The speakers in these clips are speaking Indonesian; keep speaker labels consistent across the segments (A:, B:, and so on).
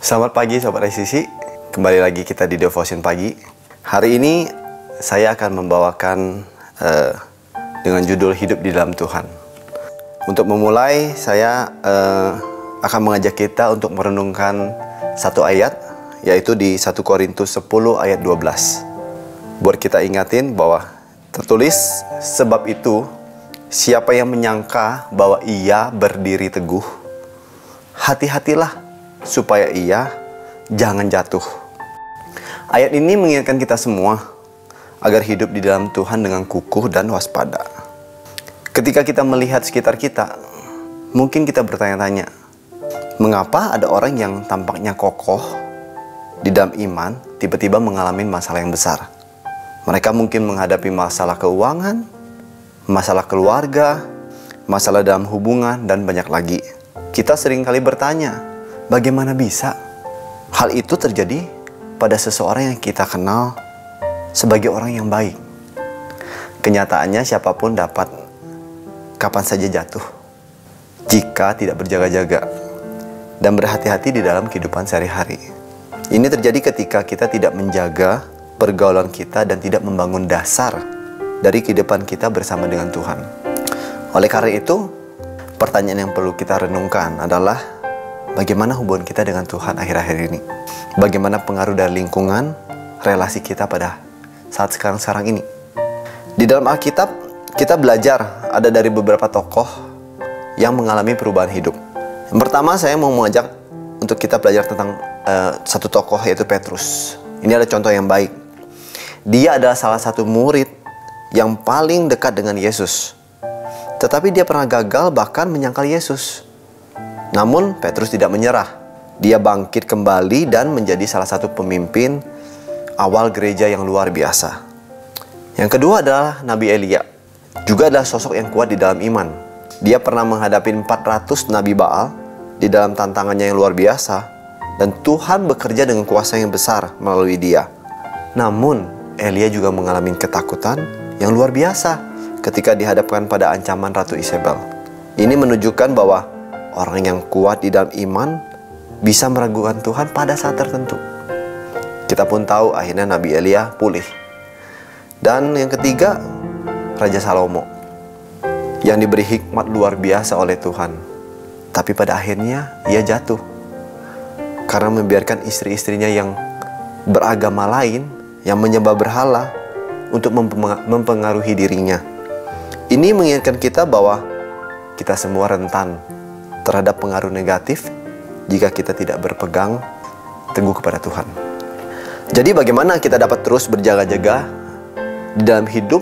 A: Selamat pagi Sobat ICC, kembali lagi kita di Devotion Pagi. Hari ini saya akan membawakan dengan judul Hidup di Dalam Tuhan. Untuk memulai, saya akan mengajak kita untuk merenungkan satu ayat, yaitu di 1 Korintus 10 ayat 12. Buat kita ingatin bahwa tertulis, sebab itu siapa yang menyangka bahwa ia berdiri teguh, hati-hatilah supaya ia jangan jatuh. Ayat ini mengingatkan kita semua agar hidup di dalam Tuhan dengan kukuh dan waspada. Ketika kita melihat sekitar kita, mungkin kita bertanya-tanya, mengapa ada orang yang tampaknya kokoh di dalam iman tiba-tiba mengalami masalah yang besar? Mereka mungkin menghadapi masalah keuangan, masalah keluarga, masalah dalam hubungan, dan banyak lagi. Kita seringkali bertanya, bagaimana bisa hal itu terjadi pada seseorang yang kita kenal sebagai orang yang baik? Kenyataannya siapapun dapat kapan saja jatuh jika tidak berjaga-jaga dan berhati-hati di dalam kehidupan sehari-hari. Ini terjadi ketika kita tidak menjaga pergaulan kita dan tidak membangun dasar dari kehidupan kita bersama dengan Tuhan. Oleh karena itu, pertanyaan yang perlu kita renungkan adalah, bagaimana hubungan kita dengan Tuhan akhir-akhir ini? Bagaimana pengaruh dari lingkungan, relasi kita pada saat sekarang ini? Di dalam Alkitab, kita belajar ada dari beberapa tokoh yang mengalami perubahan hidup. Yang pertama, saya mau mengajak untuk kita belajar tentang satu tokoh, yaitu Petrus. Ini adalah contoh yang baik. Dia adalah salah satu murid yang paling dekat dengan Yesus. Tetapi dia pernah gagal bahkan menyangkal Yesus. Namun Petrus tidak menyerah. Dia bangkit kembali dan menjadi salah satu pemimpin awal gereja yang luar biasa. Yang kedua adalah Nabi Elia. Juga adalah sosok yang kuat di dalam iman. Dia pernah menghadapi 400 Nabi Baal di dalam tantangannya yang luar biasa. Dan Tuhan bekerja dengan kuasa yang besar melalui dia. Namun Elia juga mengalami ketakutan yang luar biasa ketika dihadapkan pada ancaman Ratu Isabel. Ini menunjukkan bahwa orang yang kuat di dalam iman bisa meragukan Tuhan pada saat tertentu. Kita pun tahu akhirnya Nabi Elia pulih. Dan yang ketiga, Raja Salomo yang diberi hikmat luar biasa oleh Tuhan. Tapi pada akhirnya ia jatuh karena membiarkan istri-istrinya yang beragama lain, yang menyembah berhala, untuk mempengaruhi dirinya. Ini mengingatkan kita bahwa kita semua rentan terhadap pengaruh negatif jika kita tidak berpegang teguh kepada Tuhan. Jadi bagaimana kita dapat terus berjaga-jaga di dalam hidup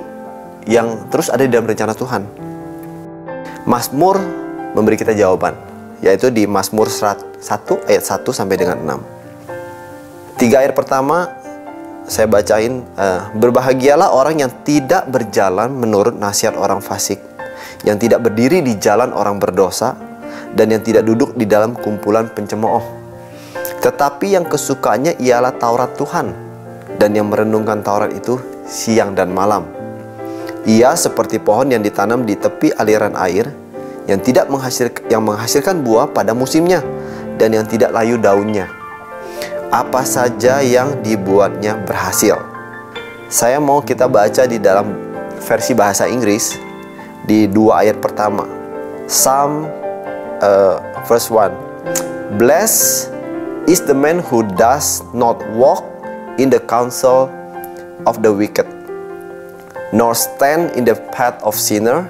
A: yang terus ada di dalam rencana Tuhan? Mazmur memberi kita jawaban, yaitu di Mazmur 1 ayat 1 sampai dengan 6. 3 ayat pertama saya bacain. Berbahagialah orang yang tidak berjalan menurut nasihat orang fasik, yang tidak berdiri di jalan orang berdosa, dan yang tidak duduk di dalam kumpulan pencemooh. Tetapi yang kesukaannya ialah Taurat Tuhan, dan yang merenungkan Taurat itu siang dan malam. Ia seperti pohon yang ditanam di tepi aliran air, yang menghasilkan buah pada musimnya, dan yang tidak layu daunnya. Apa saja yang dibuatnya berhasil. Saya mau kita baca di dalam versi bahasa Inggris di 2 ayat pertama. Psalm verse 1. Blessed is the man who does not walk in the counsel of the wicked, nor stand in the path of sinner,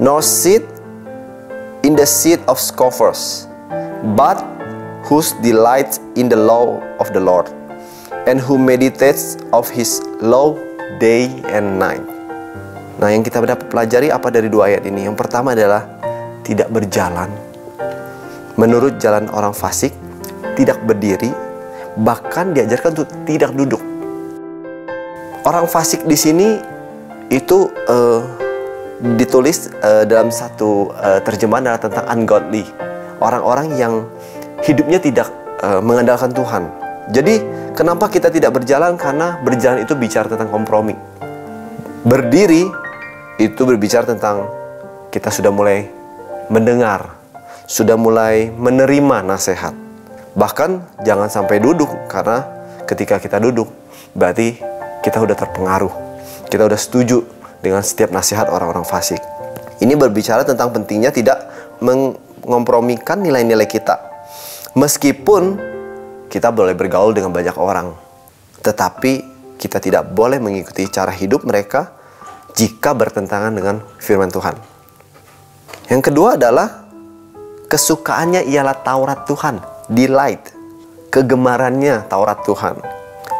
A: nor sit in the seat of scoffers, but whose delights in the law of the Lord, and who meditates of his law day and night. Nah, yang kita dapat pelajari apa dari 2 ayat ini? Yang pertama adalah tidak berjalan menurut jalan orang fasik, tidak berdiri, bahkan diajarkan untuk tidak duduk. Orang fasik di sini itu ditulis dalam satu terjemahan adalah tentang ungodly, orang-orang yang hidupnya tidak mengandalkan Tuhan. Jadi kenapa kita tidak berjalan? Karena berjalan itu bicara tentang kompromi. Berdiri itu berbicara tentang kita sudah mulai mendengar, sudah mulai menerima nasihat. Bahkan jangan sampai duduk, karena ketika kita duduk berarti kita udah terpengaruh, kita udah setuju dengan setiap nasihat orang-orang fasik. Ini berbicara tentang pentingnya tidak mengkompromikan nilai-nilai kita. Meskipun kita boleh bergaul dengan banyak orang, tetapi kita tidak boleh mengikuti cara hidup mereka jika bertentangan dengan firman Tuhan. Yang kedua adalah kesukaannya ialah Taurat Tuhan, delight, kegemarannya Taurat Tuhan.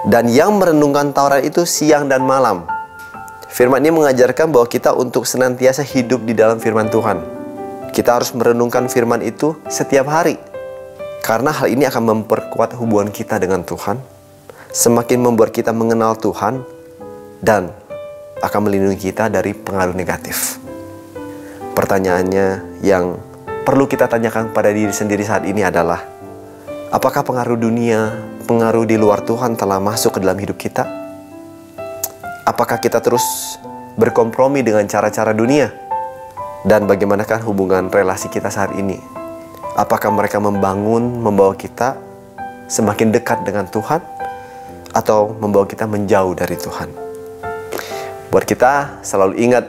A: Dan yang merenungkan Taurat itu siang dan malam. Firman ini mengajarkan bahwa kita untuk senantiasa hidup di dalam firman Tuhan. Kita harus merenungkan firman itu setiap hari. Karena hal ini akan memperkuat hubungan kita dengan Tuhan, semakin membuat kita mengenal Tuhan, dan akan melindungi kita dari pengaruh negatif. Pertanyaannya yang perlu kita tanyakan pada diri sendiri saat ini adalah, apakah pengaruh dunia, pengaruh di luar Tuhan telah masuk ke dalam hidup kita? Apakah kita terus berkompromi dengan cara-cara dunia? Dan bagaimanakah hubungan relasi kita saat ini? Apakah mereka membawa kita semakin dekat dengan Tuhan, atau membawa kita menjauh dari Tuhan? Buat kita selalu ingat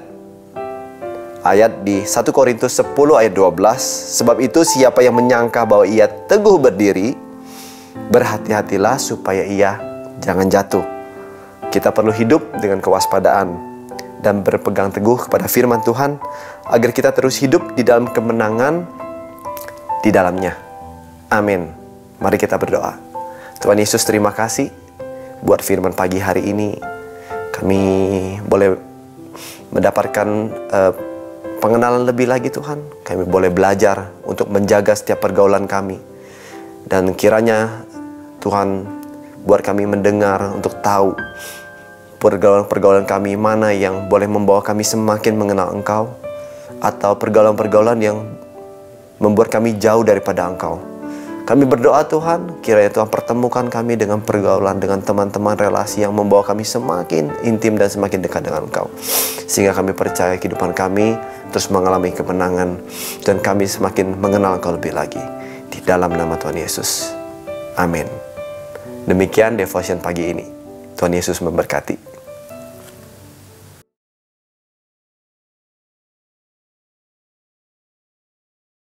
A: ayat di 1 Korintus 10 ayat 12. Sebab itu siapa yang menyangka bahwa ia teguh berdiri, berhati-hatilah supaya ia jangan jatuh. Kita perlu hidup dengan kewaspadaan dan berpegang teguh kepada firman Tuhan, agar kita terus hidup di dalam kemenangan di dalamnya. Amin. Mari kita berdoa. Tuhan Yesus, terima kasih buat firman pagi hari ini. Kami boleh mendapatkan pengenalan lebih lagi Tuhan. Kami boleh belajar untuk menjaga setiap pergaulan kami. Dan kiranya Tuhan buat kami mendengar untuk tahu pergaulan-pergaulan kami mana yang boleh membawa kami semakin mengenal Engkau, atau pergaulan-pergaulan yang membuat kami jauh daripada Engkau. Kami berdoa Tuhan, kiranya Tuhan pertemukan kami dengan pergaulan, dengan teman-teman relasi yang membawa kami semakin intim dan semakin dekat dengan Engkau. Sehingga kami percaya kehidupan kami terus mengalami kemenangan, dan kami semakin mengenal Engkau lebih lagi. Di dalam nama Tuhan Yesus. Amin. Demikian devotion pagi ini. Tuhan Yesus memberkati.